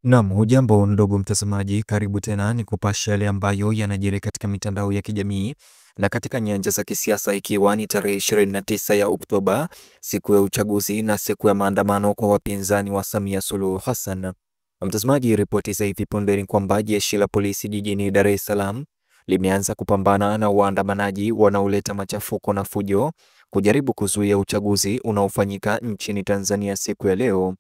Naam, hujambo ndugu mtazamaji, karibu tena ni kupasha yale ambayo yanajiri katika mitandao ya kijamii na katika nyanja za kisiasa, ikiwa ni tarehe 29 ya Oktoba, siku ya uchaguzi na siku ya maandamano kwa wapinzani wa Samia Suluhu Hassan. Mtazamaji, ripoti za hivi punde ni kwamba jeshi la polisi jijini Dar es Salaam limeanza kupambana na waandamanaji wanaoleta machafuko na fujo kujaribu kuzuia uchaguzi unaofanyika nchini Tanzania siku ya leo.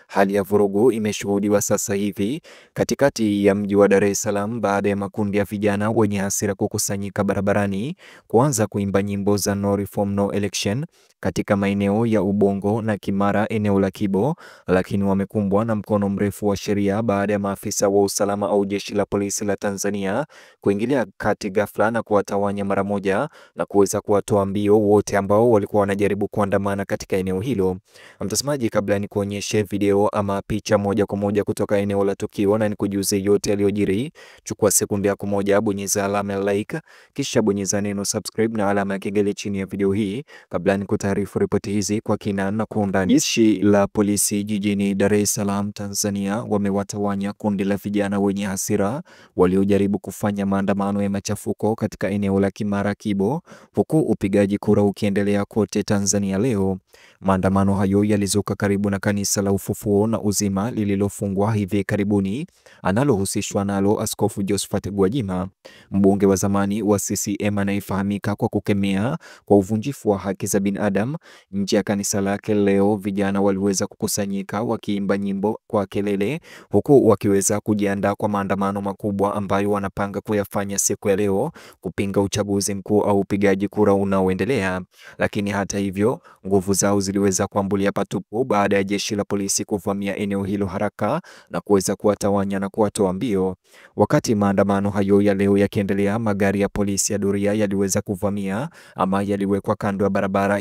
Hali ya vurugu imeshuhudiwa sasa hivi katikati ya mji wa Dar es Salaam baada ya makundi ya vijana wenye hasira kukusanyika barabarani kuanza kuimba nyimbo za no reform no election katika maeneo ya Ubongo na Kimara, eneo la Kibo, lakini wamekumbwa na mkono mrefu wa sheria baada ya maafisa wa usalama au jeshi la polisi la Tanzania kuingilia kati ghafla na kuwatawanya mara moja na kuweza kuwatoa mbio wote ambao walikuwa wanajaribu kuandamana katika eneo hilo. Mtazamaji, kabla ni kuonyeshe video ama picha moja kwa moja kutoka eneo la tukio na nikujuze yote yaliyojiri, chukua sekunde yako moja, bonyeza alama ya like, kisha bonyeza neno subscribe na alama ya kengele chini ya video hii kabla ni kutaarifu ripoti hizi kwa kina na kwa undani. Jeshi la polisi jijini Dar es Salaam, Tanzania wamewatawanya kundi la vijana wenye hasira waliojaribu kufanya maandamano ya machafuko katika eneo la Kimara Kibo, huku upigaji kura ukiendelea kote Tanzania leo. Maandamano hayo yalizuka karibu na kanisa la Ufufuo na Uzima lililofungwa hivi karibuni, analohusishwa nalo Askofu Josephat Gwajima, mbunge wa zamani wa CCM anayefahamika kwa kukemea kwa uvunjifu wa haki za binadamu. Nje ya kanisa lake leo, vijana waliweza kukusanyika wakiimba nyimbo kwa kelele, huku wakiweza kujiandaa kwa maandamano makubwa ambayo wanapanga kuyafanya siku ya leo kupinga uchaguzi mkuu au upigaji kura unaoendelea. Lakini hata hivyo, nguvu zao ziliweza kuambulia patupu baada ya jeshi la polisi kuvamia eneo hilo haraka na kuweza kuwatawanya na kuwatoa mbio. Wakati maandamano hayo ya leo yakiendelea, magari ya polisi ya doria yaliweza kuvamia ama yaliwekwa kando ya barabara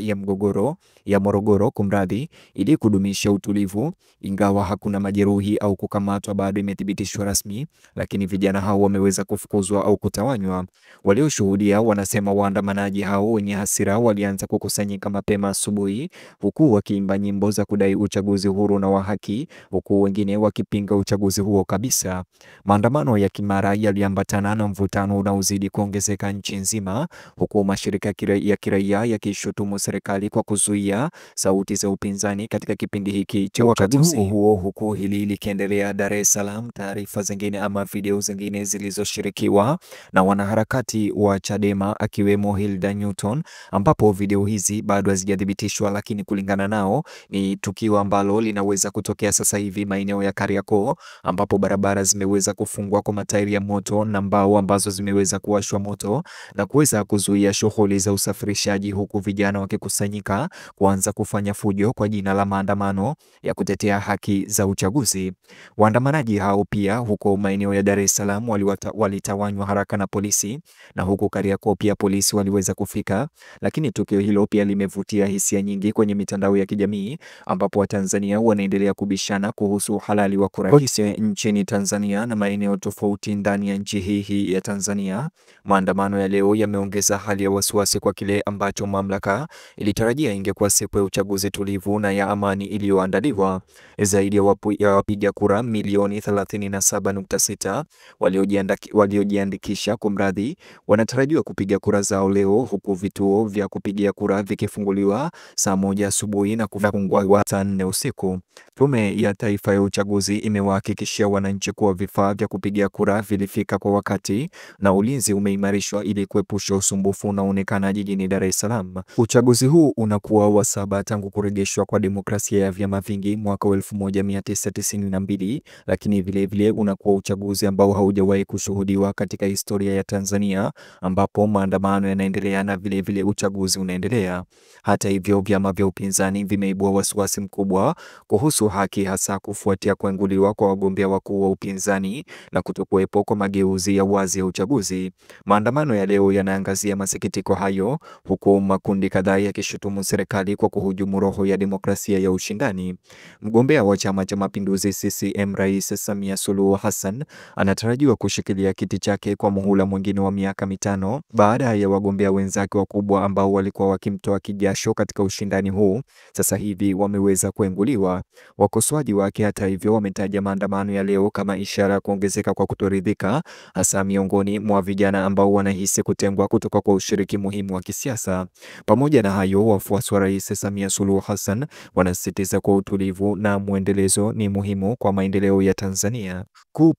ya Morogoro kumradhi, ili kudumisha utulivu, ingawa hakuna majeruhi au kukamatwa bado imethibitishwa rasmi, lakini vijana hao wameweza kufukuzwa au kutawanywa. Walioshuhudia wanasema waandamanaji hao wenye hasira walianza kukusanyika mapema asubuhi, huku wakiimba nyimbo za kudai uchaguzi huru na wa haki, huku wengine wakipinga uchaguzi huo kabisa. Maandamano ya Kimara yaliambatana na mvutano unaozidi kuongezeka nchi nzima, huku mashirika ya kiraia yakishutumu serikali kwa kuzuia sauti za upinzani katika kipindi hiki cha uchaguzi. Huo huku hili likiendelea Dar es Salaam, taarifa zingine ama video zingine zilizoshirikiwa na wanaharakati wa Chadema akiwemo Hilda Newton, ambapo video hizi bado hazijathibitishwa, lakini kulingana nao ni tukio ambalo linaweza kutokea sasa hivi maeneo ya Kariakoo, ambapo barabara zimeweza kufungwa kwa matairi ya moto na mbao ambazo zimeweza kuwashwa moto na kuweza kuzuia shughuli za usafirishaji, huku vijana wakikusanyika kuanza kufanya fujo kwa jina la maandamano ya kutetea haki za uchaguzi. Waandamanaji hao pia huko maeneo ya Dar es Salaam walitawanywa haraka na polisi, na huko Kariakoo pia polisi waliweza kufika, lakini tukio hilo pia limevutia hisia nyingi kwenye mitandao ya kijamii, ambapo Watanzania wanaendelea kubishana kuhusu halali wa kura nchini Tanzania na maeneo tofauti ndani ya nchi hii ya Tanzania. Maandamano ya leo yameongeza hali ya wasiwasi kwa kile ambacho mamlaka ilitarajia ingekuwa siku ya uchaguzi tulivu na ya amani iliyoandaliwa. Zaidi ya wapiga kura milioni 37.6 waliojiandikisha kumradhi, wanatarajiwa kupiga kura zao leo, huku vituo vya kupigia kura vikifunguliwa saa 1 asubuhi na kufungwa saa 4 usiku. Tume ya Taifa ya Uchaguzi imewahakikishia wananchi kuwa vifaa vya kupigia kura vilifika kwa wakati na ulinzi umeimarishwa ili kuepusha usumbufu unaoonekana jijini Dar es Salaam. Uchaguzi huu unakuwa wa 7 tangu kurejeshwa kwa demokrasia ya vyama vingi mwaka 1992, lakini vilevile unakuwa uchaguzi ambao haujawahi kushuhudiwa katika historia ya Tanzania, ambapo maandamano yanaendelea na vilevile uchaguzi unaendelea. Hata hivyo, vyama vya upinzani vimeibua wasiwasi mkubwa kuhusu haki, hasa kufuatia kuenguliwa kwa wagombea wakuu wa upinzani na kutokuwepo kwa mageuzi ya wazi ya uchaguzi. Maandamano ya leo yanaangazia masikitiko hayo, huku makundi kadhaa yakishutumu serikali kwa kuhujumu roho ya demokrasia ya ushindani. Mgombea wa Chama cha Mapinduzi CCM Rais Samia Suluhu Hassan anatarajiwa kushikilia kiti chake kwa muhula mwingine wa miaka 5 baada ya wagombea wenzake wakubwa ambao walikuwa wakimtoa kijasho katika ushindani huu sasa hivi wameweza kuenguliwa. Wakosoaji wake hata hivyo wametaja maandamano ya leo kama ishara ya kuongezeka kwa kutoridhika, hasa miongoni mwa vijana ambao wanahisi kutengwa kutoka kwa ushiriki muhimu wa kisiasa. Pamoja na hayo, wafuasi wa Rais Samia Suluhu Hassan wanasisitiza kwa utulivu na mwendelezo ni muhimu kwa maendeleo ya Tanzania.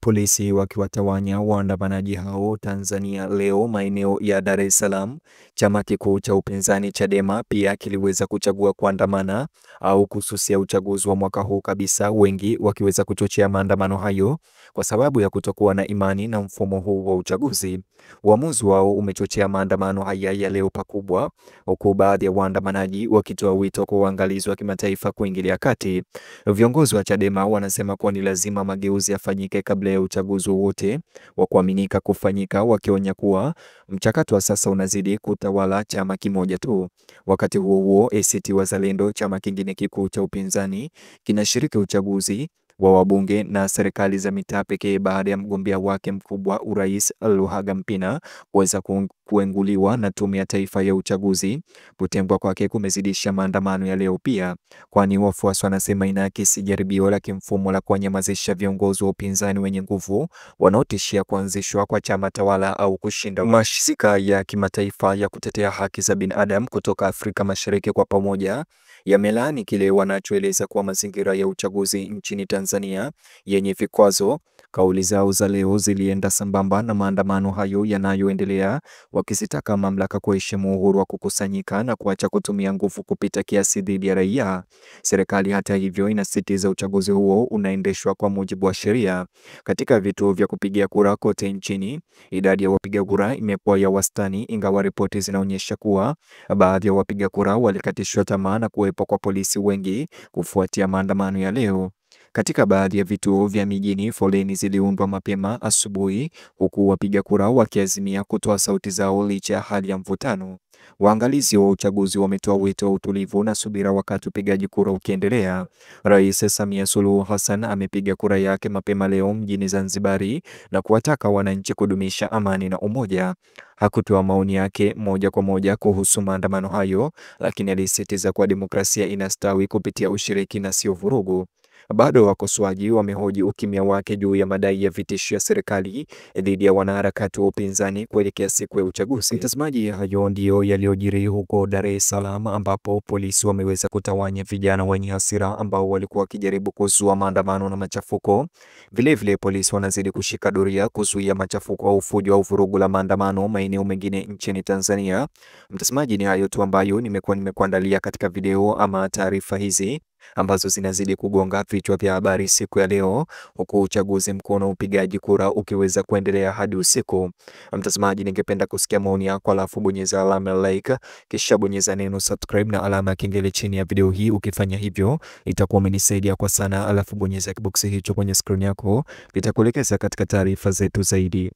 Polisi wakiwatawanya waandamanaji hao Tanzania leo maeneo ya Dar es Salaam. Chama kikuu cha upinzani Chadema pia kiliweza kuchagua kuandamana au kususia uchaguzi wa mwaka huu kabisa, wengi wakiweza kuchochea maandamano hayo kwa sababu ya kutokuwa na imani na mfumo huu wa uchaguzi. Uamuzi wao umechochea maandamano haya ya leo pakubwa, huku baadhi ya waandamanaji wakitoa wito kwa uangalizi wa kimataifa kuingilia kati. Viongozi wa Chadema wanasema kuwa ni lazima mageuzi yafanyike kabla ya uchaguzi wote wa kuaminika kufanyika, wakionya kuwa mchakato wa sasa unazidi kutawala chama kimoja tu. Wakati huo huo, ACT Wazalendo, chama kingine kikuu cha upinzani, kinashiriki uchaguzi wa wabunge na serikali za mitaa pekee baada ya mgombea wake mkubwa urais Luhaga Mpina kuweza kuenguliwa na Tume ya Taifa ya Uchaguzi. Kutengwa kwake kumezidisha maandamano ya leo pia, kwani wafuasi wanasema inaakisi jaribio la kimfumo la kuwanyamazisha viongozi wa upinzani wenye nguvu wanaotishia kuanzishwa kwa chama tawala au kushinda. Mashirika ya kimataifa ya kutetea haki za binadamu kutoka Afrika Mashariki kwa pamoja yamelaani kile wanachoeleza kuwa mazingira ya uchaguzi nchini Tanzania yenye vikwazo. Kauli zao za leo zilienda sambamba na maandamano hayo yanayoendelea, wakizitaka mamlaka kuheshimu uhuru wa kukusanyika na kuacha kutumia nguvu kupita kiasi dhidi ya raia. Serikali hata hivyo inasisitiza uchaguzi huo unaendeshwa kwa mujibu wa sheria. Katika vituo vya kupigia kura kote nchini, idadi ya wapiga kura imekuwa ya wastani, ingawa ripoti zinaonyesha kuwa baadhi ya wapiga kura walikatishwa tamaa na kuwepo kwa polisi wengi kufuatia maandamano ya leo. Katika baadhi ya vituo vya mijini, foleni ziliundwa mapema asubuhi, huku wapiga kura wakiazimia kutoa sauti zao licha ya hali ya mvutano. Waangalizi wa uchaguzi wametoa wito wa utulivu na subira wakati upigaji kura ukiendelea. Rais Samia Suluhu Hassan amepiga kura yake mapema leo mjini Zanzibari na kuwataka wananchi kudumisha amani na umoja. Hakutoa maoni yake moja kwa moja kuhusu maandamano hayo, lakini alisisitiza kuwa demokrasia inastawi kupitia ushiriki na sio vurugu. Bado wakosoaji wamehoji ukimya wake juu ya madai ya vitisho ya serikali dhidi ya wanaharakati wa upinzani kuelekea siku ya uchaguzi. Mtazamaji, hayo ndiyo yaliyojiri huko Dar es Salaam, ambapo polisi wameweza kutawanya vijana wenye hasira ambao walikuwa wakijaribu kuzua maandamano na machafuko. Vilevile polisi wanazidi kushika doria kuzuia machafuko au fujo au vurugu la maandamano maeneo mengine nchini Tanzania. Mtazamaji, ni hayo tu ambayo nimekuandalia katika video ama taarifa hizi ambazo zinazidi kugonga vichwa vya habari siku ya leo, huku uchaguzi mkuu na upigaji kura ukiweza kuendelea hadi usiku. Mtazamaji, ningependa kusikia maoni yako, alafu bonyeza alama ya like, kisha bonyeza neno subscribe na alama ya kengele chini ya video hii. Ukifanya hivyo itakuwa umenisaidia kwa sana, alafu bonyeza kiboksi hicho kwenye screen yako, itakuelekeza katika taarifa zetu zaidi.